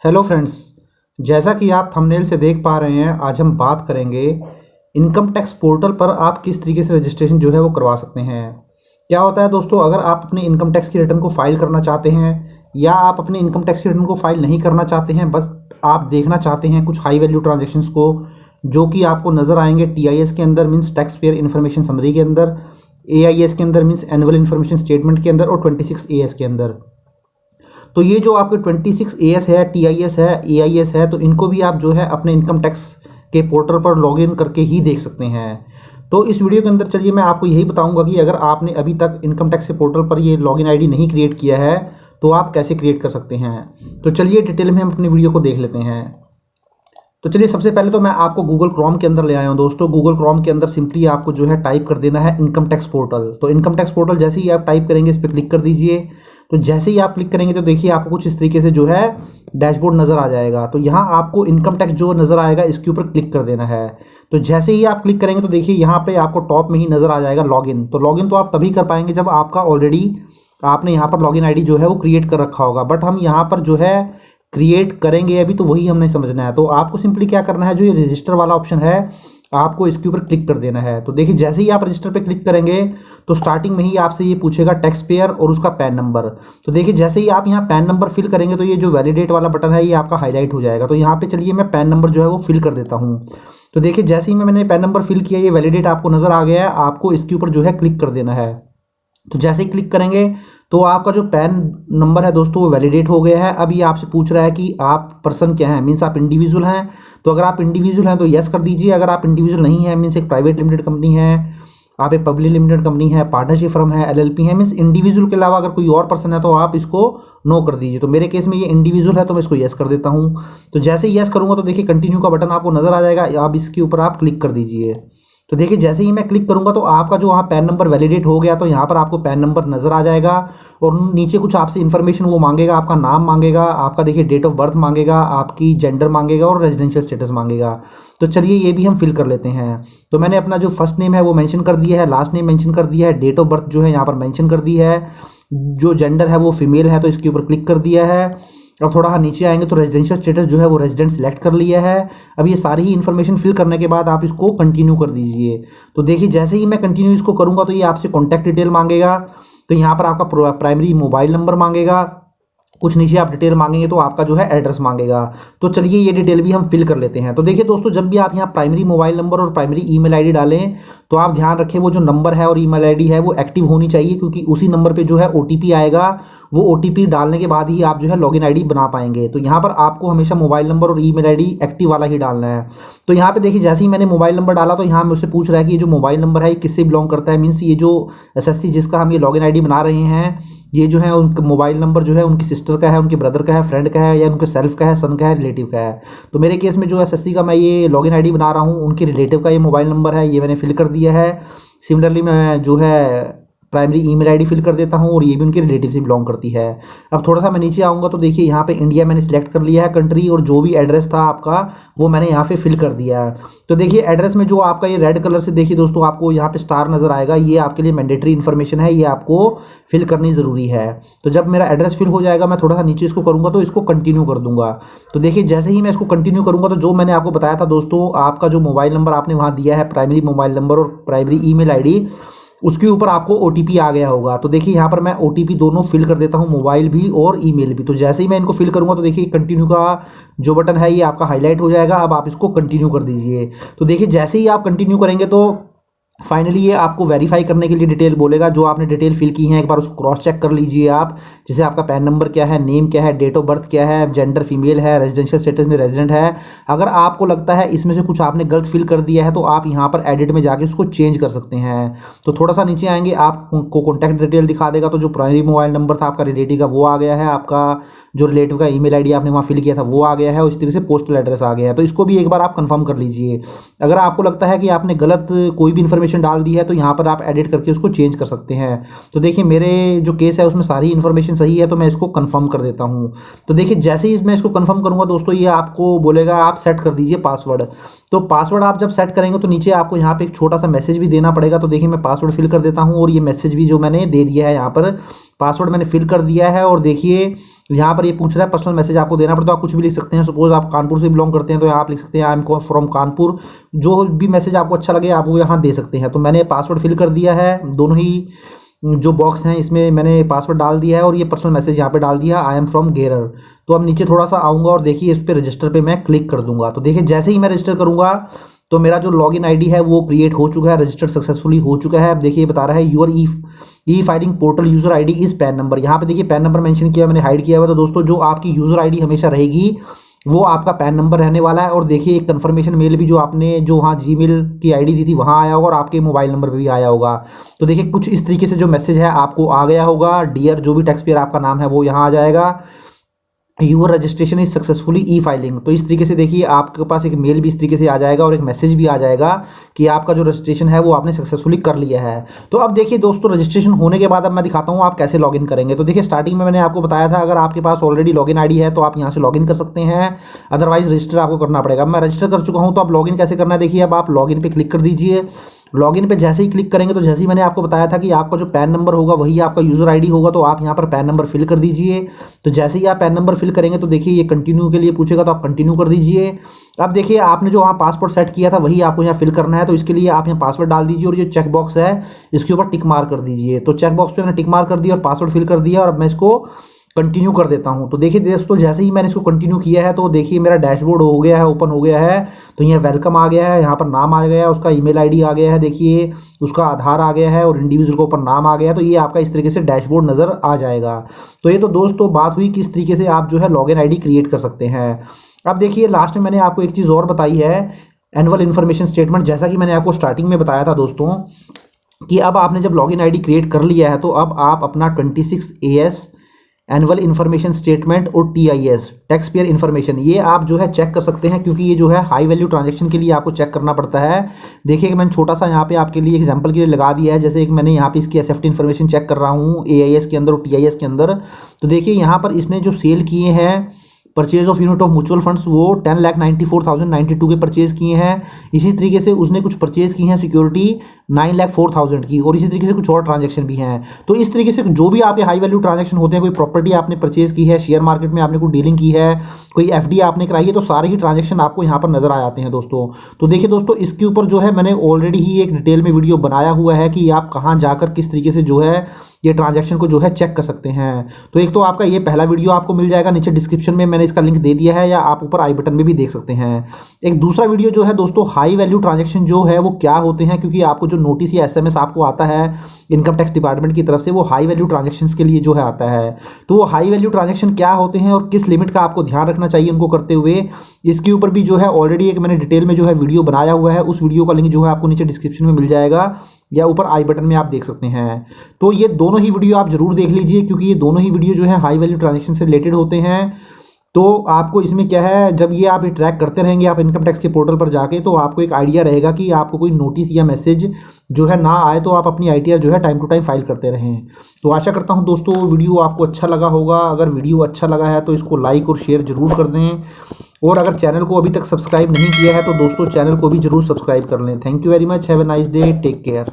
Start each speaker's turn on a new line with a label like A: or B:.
A: Hello friends. जैसा कि आप थंबनेल से देख पा रहे हैं, आज हम बात करेंगे इनकम टैक्स पोर्टल पर आप किस तरीके से रजिस्ट्रेशन जो है वो करवा सकते हैं। क्या होता है दोस्तों, अगर आप अपने इनकम टैक्स की रिटर्न को फाइल करना चाहते हैं या आप अपने इनकम टैक्स की रिटर्न को फाइल नहीं करना चाहते हैं, बस आप देखना चाहते हैं कुछ हाई वैल्यू ट्रांजेक्शन्स को जो कि आपको नज़र आएंगे टीआईएस के अंदर, means tax payer information summary के अंदर, एआईएस के अंदर मीन्स एनुअल इन्फॉर्मेशन स्टेटमेंट के अंदर, और 26 एएस के अंदर। तो ये जो आपके 26 एएस है, टीआईएस है, एआईएस है, तो इनको भी आप जो है अपने इनकम टैक्स के पोर्टल पर लॉगिन करके ही देख सकते हैं। तो इस वीडियो के अंदर चलिए मैं आपको यही बताऊंगा कि अगर आपने अभी तक इनकम टैक्स के पोर्टल पर ये लॉगिन आईडी नहीं क्रिएट किया है तो आप कैसे क्रिएट कर सकते हैं। तो चलिए डिटेल में हम अपनी वीडियो को देख लेते हैं। तो चलिए सबसे पहले तो मैं आपको गूगल क्रोम के अंदर ले आया हूँ दोस्तों। गूगल क्रोम के अंदर सिंपली आपको जो है टाइप कर देना है इनकम टैक्स पोर्टल। तो इनकम टैक्स पोर्टल जैसे ही आप टाइप करेंगे इस पर क्लिक कर दीजिए। तो जैसे ही आप क्लिक करेंगे तो देखिए आपको कुछ इस तरीके से जो है डैशबोर्ड नज़र आ जाएगा। तो यहाँ आपको इनकम टैक्स जो नज़र आएगा इसके ऊपर क्लिक कर देना है। तो जैसे ही आप क्लिक करेंगे तो देखिए यहाँ पे आपको टॉप में ही नज़र आ जाएगा लॉगिन। तो लॉगिन तो आप तभी कर पाएंगे जब आपका ऑलरेडी आपने यहाँ पर लॉगिन आईडी जो है वो क्रिएट कर रखा होगा। बट हम यहाँ पर जो है क्रिएट करेंगे अभी, तो वही हमने समझना है। तो आपको सिंपली क्या करना है, जो ये रजिस्टर वाला ऑप्शन है आपको इसके ऊपर क्लिक कर देना है। तो देखिए जैसे ही आप रजिस्टर पे क्लिक करेंगे तो स्टार्टिंग में ही आपसे ये पूछेगा टैक्स पेयर और उसका पैन नंबर। तो देखिए जैसे ही आप यहाँ पैन नंबर फिल करेंगे तो ये जो वैलिडेट वाला बटन है ये आपका हाईलाइट हो जाएगा। तो यहाँ पे चलिए मैं पैन नंबर जो है वो फिल कर देता हूँ। तो देखिए जैसे ही मैंने पैन नंबर फिल किया ये वैलिडेट आपको नज़र आ गया है। आपको इसके ऊपर जो है क्लिक कर देना है। तो जैसे ही क्लिक करेंगे तो आपका जो पैन नंबर है दोस्तों वो वैलिडेट हो गया है। अब ये आपसे पूछ रहा है कि आप पर्सन क्या हैं, मीन्स आप इंडिविजुअल हैं। तो अगर आप इंडिविजुअल हैं तो यस कर दीजिए। अगर आप इंडिविजुअल नहीं हैं, मीन्स एक प्राइवेट लिमिटेड कंपनी है, आप एक पब्लिक लिमिटेड कंपनी है, पार्टनरशिप फर्म है, एलएलपी है, मीन्स इंडिविजुअल के अलावा अगर कोई और पर्सन है तो आप इसको नो कर दीजिए। तो मेरे केस में ये इंडिविजुअल है तो मैं इसको यस कर देता हूँ। तो जैसे ही यस करूँगा तो देखिए कंटिन्यू का बटन आपको नज़र आ जाएगा। अब इसके ऊपर आप क्लिक कर दीजिए। तो देखिए जैसे ही मैं क्लिक करूंगा तो आपका जो वहाँ पैन नंबर वैलिडेट हो गया। तो यहाँ पर आपको पैन नंबर नज़र आ जाएगा और नीचे कुछ आपसे इन्फॉर्मेशन वो मांगेगा। आपका नाम मांगेगा, आपका देखिए डेट ऑफ बर्थ मांगेगा, आपकी जेंडर मांगेगा और रेजिडेंशियल स्टेटस मांगेगा। तो चलिए ये भी हम फिल कर लेते हैं। तो मैंने अपना जो फर्स्ट नेम है वो मेंशन कर दिया है, लास्ट नेम मेंशन कर दिया है, डेट ऑफ बर्थ जो है यहाँ पर मेंशन कर दी है, जो जेंडर है वो फीमेल है तो इसके ऊपर क्लिक कर दिया है। अब थोड़ा नीचे आएंगे तो रेजिडेंशियल स्टेटस जो है वो रेजिडेंट सेलेक्ट कर लिया है। अब ये सारी ही इन्फॉर्मेशन फिल करने के बाद आप इसको कंटिन्यू कर दीजिए। तो देखिए जैसे ही मैं कंटिन्यू इसको करूँगा तो ये आपसे कॉन्टैक्ट डिटेल मांगेगा। तो यहाँ पर आपका प्राइमरी मोबाइल नंबर मांगेगा, कुछ नीचे आप डिटेल मांगेंगे तो आपका जो है एड्रेस मांगेगा। तो चलिए ये डिटेल भी हम फिल कर लेते हैं। तो देखिए दोस्तों, जब भी आप यहाँ प्राइमरी मोबाइल नंबर और प्राइमरी ईमेल आईडी डालें तो आप ध्यान रखें वो जो नंबर है और ईमेल आईडी है वो एक्टिव होनी चाहिए, क्योंकि उसी नंबर पे जो है ओटीपी आएगा। वो ओटीपी डालने के बाद ही आप जो है लॉगिन आईडी बना पाएंगे। तो यहाँ पर आपको हमेशा मोबाइल नंबर और ईमेल आईडी एक्टिव वाला ही डालना है। तो यहाँ पे देखिए जैसे ही मैंने मोबाइल नंबर डाला तो यहाँ मुझसे पूछ रहा है कि ये जो मोबाइल नंबर है ये किससे बिलोंग करता है, मीन्स ये जो एसएससी जिसका हम ये लॉगिन आईडी बना रहे हैं ये जो है उनका मोबाइल नंबर जो है उनकी सिस्टर का है, उनके ब्रदर का है, फ्रेंड का है, या उनके सेल्फ का है, सन का है, रिलेटिव का है। तो मेरे केस में जो एसएससी का मैं ये लॉगिन आईडी बना रहा हूँ उनके रिलेटिव का ये मोबाइल नंबर है, ये मैंने फिल कर दिया है। सिमिलरली मैं जो है प्राइमरी ईमेल आईडी फिल कर देता हूँ और ये भी उनके रिलेटिव से बिलोंग करती है। अब थोड़ा सा मैं नीचे आऊँगा तो देखिए यहाँ पे इंडिया मैंने सिलेक्ट कर लिया है कंट्री, और जो भी एड्रेस था आपका वो मैंने यहाँ पे फिल कर दिया है। तो देखिए एड्रेस में जो आपका ये रेड कलर से देखिए दोस्तों आपको यहाँ पे स्टार नज़र आएगा, ये आपके लिए मैंडेटरी इन्फॉर्मेशन है, ये आपको फिल करनी ज़रूरी है। तो जब मेरा एड्रेस फिल हो जाएगा मैं थोड़ा सा नीचे इसको करूँगा तो इसको कंटिन्यू कर दूँगा। तो देखिए जैसे ही मैं इसको कंटिन्यू करूँगा तो जो मैंने आपको बताया था दोस्तों, आपका जो मोबाइल नंबर आपने वहाँ दिया है, प्राइमरी मोबाइल नंबर और प्राइमरी ईमेल आईडी, उसके ऊपर आपको ओटीपी आ गया होगा। तो देखिए यहाँ पर मैं ओटीपी दोनों फिल कर देता हूँ, मोबाइल भी और ईमेल भी। तो जैसे ही मैं इनको फिल करूँगा तो देखिए कंटिन्यू का जो बटन है ये आपका हाईलाइट हो जाएगा। अब आप इसको कंटिन्यू कर दीजिए। तो देखिए जैसे ही आप कंटिन्यू करेंगे तो फाइनली ये आपको वेरीफाई करने के लिए डिटेल बोलेगा, जो आपने डिटेल फिल की है एक बार उसको क्रॉस चेक कर लीजिए आप। जैसे आपका पैन नंबर क्या है, नेम क्या है, डेट ऑफ बर्थ क्या है, जेंडर फीमेल है, रेजिडेंशियल स्टेटस में रेजिडेंट है। अगर आपको लगता है इसमें से कुछ आपने गलत फिल कर दिया है तो आप यहाँ पर एडिट में जाके उसको चेंज कर सकते हैं। तो थोड़ा सा नीचे आएंगे आपको कॉन्टैक्ट डिटेल दिखा देगा। तो जो प्राइमरी मोबाइल नंबर था आपका रिलेटिव का वो आ गया है, आपका जो रिलेटिव का ईमेल आईडी आपने वहाँ फिल किया था वो आ गया है, और इस तरीके से पोस्टल एड्रेस आ गया है। तो इसको भी एक बार आप कंफर्म कर लीजिए। अगर आपको लगता है कि आपने गलत कोई भी इन्फॉर्मेशन डाल दी है तो यहाँ पर आप एडिट करके उसको चेंज कर सकते हैं। तो देखिए मेरे जो केस है उसमें सारी इन्फॉर्मेशन सही है तो मैं इसको कंफर्म कर देता हूं। तो देखिए जैसे ही मैं इसको कंफर्म करूंगा दोस्तों ये आपको बोलेगा आप सेट कर दीजिए पासवर्ड। तो पासवर्ड आप जब सेट करेंगे तो नीचे आपको यहाँ पे एक छोटा सा मैसेज भी देना पड़ेगा। तो देखिए मैं पासवर्ड फिल कर देता हूँ और ये मैसेज भी जो मैंने दे दिया है, यहाँ पर पासवर्ड मैंने फिल कर दिया है। और देखिए यहाँ पर ये पूछ रहा है पर्सनल मैसेज आपको देना पड़ता है, आप कुछ भी लिख सकते हैं। सपोज आप कानपुर से बिलोंग करते हैं तो यहाँ आप लिख सकते हैं आई एम फ्रॉम कानपुर। जो भी मैसेज आपको अच्छा लगे आप वो यहाँ दे सकते हैं। तो मैंने पासवर्ड फिल कर दिया है, दोनों ही जो बॉक्स हैं इसमें मैंने पासवर्ड डाल दिया है और ये पर्सनल मैसेज यहाँ पे डाल दिया आई एम फ्रॉम गेरर। तो अब नीचे थोड़ा सा आऊँगा और देखिए इस पर रजिस्टर पे मैं क्लिक कर दूंगा। तो देखिए जैसे ही मैं रजिस्टर करूँगा तो मेरा जो लॉगिन आईडी है वो क्रिएट हो चुका है, रजिस्टर सक्सेसफुली हो चुका है। अब देखिए बता रहा है your e filing portal user ID is PAN number. यहाँ पे देखिए पैन नंबर मेंशन किया, मैंने हाइड किया हुआ। तो दोस्तों जो आपकी यूजर आईडी हमेशा रहेगी वो आपका पैन नंबर रहने वाला है। और देखिए एक कन्फर्मेशन मेल भी जो आपने जो वहाँ जीमेल की आईडी दी थी वहाँ आया होगा और आपके मोबाइल नंबर पे भी आया होगा। तो देखिए कुछ इस तरीके से जो मैसेज है आपको आ गया होगा। डियर जो भी टैक्स पेयर आपका नाम है वो यहाँ आ जाएगा, your registration is successfully e filing. तो इस तरीके से देखिए आपके पास एक मेल भी इस तरीके से आ जाएगा और एक मैसेज भी आ जाएगा कि आपका जो रजिस्ट्रेशन है वो आपने सक्सेसफुली कर लिया है। तो अब देखिए दोस्तों रजिस्ट्रेशन होने के बाद अब मैं दिखाता हूँ आप कैसे लॉगिन करेंगे। तो देखिए स्टार्टिंग में मैंने आपको बताया था अगर आपके पास ऑलरेडी लॉगिन आईडी है तो आप यहाँ से लॉगिन कर सकते हैं, अदरवाइज रजिस्टर आपको करना पड़ेगा। अब मैं रजिस्टर कर चुका हूँ तो अब लॉगिन कैसे करना है देखिए। अब आप लॉगिन पे क्लिक कर दीजिए। लॉगिन पे जैसे ही क्लिक करेंगे तो जैसे ही मैंने आपको बताया था कि आपका जो पैन नंबर होगा वही आपका यूज़र आईडी होगा, तो आप यहाँ पर पैन नंबर फिल कर दीजिए। तो जैसे ही आप पैन नंबर फिल करेंगे तो देखिए ये कंटिन्यू के लिए पूछेगा तो आप कंटिन्यू कर दीजिए। अब देखिए आपने जो वहाँ पासवर्ड सेट किया था वही आपको यहाँ फिल करना है। तो इसके लिए आप यहाँ पासवर्ड डाल दीजिए और ये चेक बॉक्स है इसके ऊपर टिक मार कर दीजिए। तो चेक बॉक्स पे मैंने टिक मार कर दिया और पासवर्ड फिल कर दिया और अब मैं इसको कंटिन्यू कर देता हूं। तो देखिए दोस्तों जैसे ही मैंने इसको कंटिन्यू किया है तो देखिए मेरा डैशबोर्ड हो गया है, ओपन हो गया है। तो ये वेलकम आ गया है, यहाँ पर नाम आ गया है, उसका ईमेल आईडी आ गया है, देखिए उसका आधार आ गया है और इंडिविजुअल के ऊपर नाम आ गया है। तो ये आपका इस तरीके से डैशबोर्ड नज़र आ जाएगा। तो ये तो दोस्तों बात हुई किस तरीके से आप जो है लॉगिन आईडी क्रिएट कर सकते हैं। अब देखिए लास्ट में मैंने आपको एक चीज़ और बताई है, एनुअल इन्फॉर्मेशन स्टेटमेंट। जैसा कि मैंने आपको स्टार्टिंग में बताया था दोस्तों कि अब आपने जब लॉगिन आईडी क्रिएट कर लिया है तो अब आप अपना 26AS एनुअल इन्फॉर्मेशन स्टेटमेंट और TIS टैक्स पेयर इन्फॉर्मेशन ये आप जो है चेक कर सकते हैं, क्योंकि ये जो है हाई वैल्यू ट्रांजैक्शन के लिए आपको चेक करना पड़ता है। देखिए कि मैंने छोटा सा यहाँ पे आपके लिए एग्जांपल के लिए लगा दिया है। जैसे एक मैंने यहाँ पे इसकी SFT इन्फॉर्मेशन चेक कर रहा हूँ AIS के अंदर और TIS के अंदर। तो देखिए यहाँ पर इसने जो सेल किए हैं purchase of unit of mutual funds वो 10,94,092 के परचेज किए हैं। इसी तरीके से उसने कुछ परचेज की हैं सिक्योरिटी 9,04,000 की, और इसी तरीके से कुछ और ट्रांजैक्शन भी हैं। तो इस तरीके से जो भी आपके हाई वैल्यू ट्रांजैक्शन होते हैं, कोई प्रॉपर्टी आपने परचेज की है, शेयर मार्केट में आपने कोई डीलिंग की है, कोई FD आपने कराई है, तो सारे ही ट्रांजैक्शन आपको यहाँ पर नजर आ जाते हैं दोस्तों। तो देखिए दोस्तों इसके ऊपर जो है मैंने ऑलरेडी ही एक डिटेल में वीडियो बनाया हुआ है कि आप कहाँ जाकर किस तरीके से जो है ये ट्रांजैक्शन को जो है चेक कर सकते हैं। तो एक तो आपका ये पहला वीडियो आपको मिल जाएगा, नीचे डिस्क्रिप्शन में मैंने इसका लिंक दे दिया है, या आप ऊपर आई बटन में भी देख सकते हैं। एक दूसरा वीडियो जो है दोस्तों हाई वैल्यू ट्रांजैक्शन जो है वो क्या होते हैं, क्योंकि आपको जो नोटिस या SMS आपको आता है इनकम टैक्स डिपार्टमेंट की तरफ से वो हाई वैल्यू ट्रांजैक्शंस के लिए जो है आता है। तो वो हाई वैल्यू ट्रांजैक्शन क्या होते हैं और किस लिमिट का आपको ध्यान रखना चाहिए उनको करते हुए, इसके ऊपर भी जो है ऑलरेडी एक मैंने डिटेल में जो है वीडियो बनाया हुआ है। उस वीडियो का लिंक जो है आपको नीचे डिस्क्रिप्शन में मिल जाएगा या ऊपर आई बटन में आप देख सकते हैं। तो ये दोनों ही वीडियो आप जरूर देख लीजिए, क्योंकि ये दोनों ही वीडियो जो है हाई वैल्यू ट्रांजैक्शन से रिलेटेड होते हैं। तो आपको इसमें क्या है, जब ये आप ट्रैक करते रहेंगे आप इनकम टैक्स के पोर्टल पर जाके, तो आपको एक आइडिया रहेगा कि आपको कोई नोटिस या मैसेज जो है ना आए, तो आप अपनी ITR जो है टाइम टू टाइम फाइल करते रहें। तो आशा करता हूं दोस्तों वीडियो आपको अच्छा लगा होगा। अगर वीडियो अच्छा लगा है तो इसको लाइक और शेयर जरूर कर दें, और अगर चैनल को अभी तक सब्सक्राइब नहीं किया है तो दोस्तों चैनल को भी जरूर सब्सक्राइब कर लें। Thank you very much, have a nice day, take care.